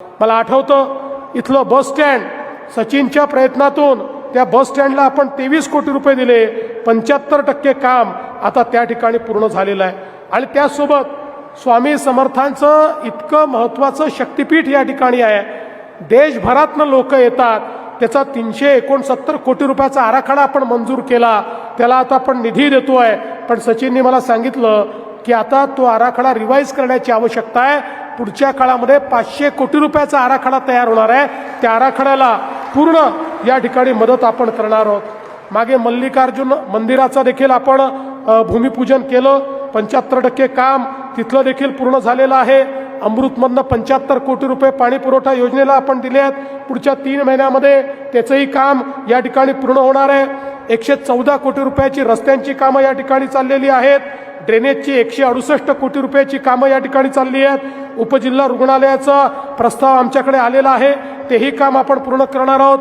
मला आठवतं इथलं बस स्टँड सचिनच्या प्रयत्नातून त्या बस स्टँडला आपण 23 कोटी रुपये दिले. 75% काम आता त्या ठिकाणी पूर्ण झालेलं आहे. आणि त्यासोबत स्वामी समर्थांचं इतकं महत्त्वाचं शक्तिपीठ या ठिकाणी आहे. देशभरातनं लोक येतात. त्याचा 369 कोटी रुपयाचा आराखडा आपण मंजूर केला. त्याला आता आपण निधी देतोय. पण सचिनने मला सांगितलं की आता तो आराखडा रिवाईज करण्याची आवश्यकता आहे. पुढच्या काळामध्ये 500 कोटी रुपयाचा आराखडा तयार होणार आहे. त्या आराखड्याला पूर्ण या ठिकाणी मदत आपण करणार आहोत. मागे मल्लिकार्जुन मंदिराचं देखील आपण भूमिपूजन केलं. 75% काम तिथलं देखील पूर्ण झालेलं आहे. अमृतमधनं 75 कोटी रुपये पाणी पुरवठा योजनेला आपण दिले आहेत. पुढच्या 3 महिन्यामध्ये त्याचंही काम या ठिकाणी पूर्ण होणार आहे. 114 कोटी रुपयाची रस्त्यांची कामं या ठिकाणी चाललेली आहेत. ड्रेनेजची 168 कोटी रुपयाची कामं या ठिकाणी चालली आहेत. उपजिल्हा रुग्णालयाचा प्रस्ताव आमच्याकडे आलेला आहे. तेही काम आपण पूर्ण करणार आहोत.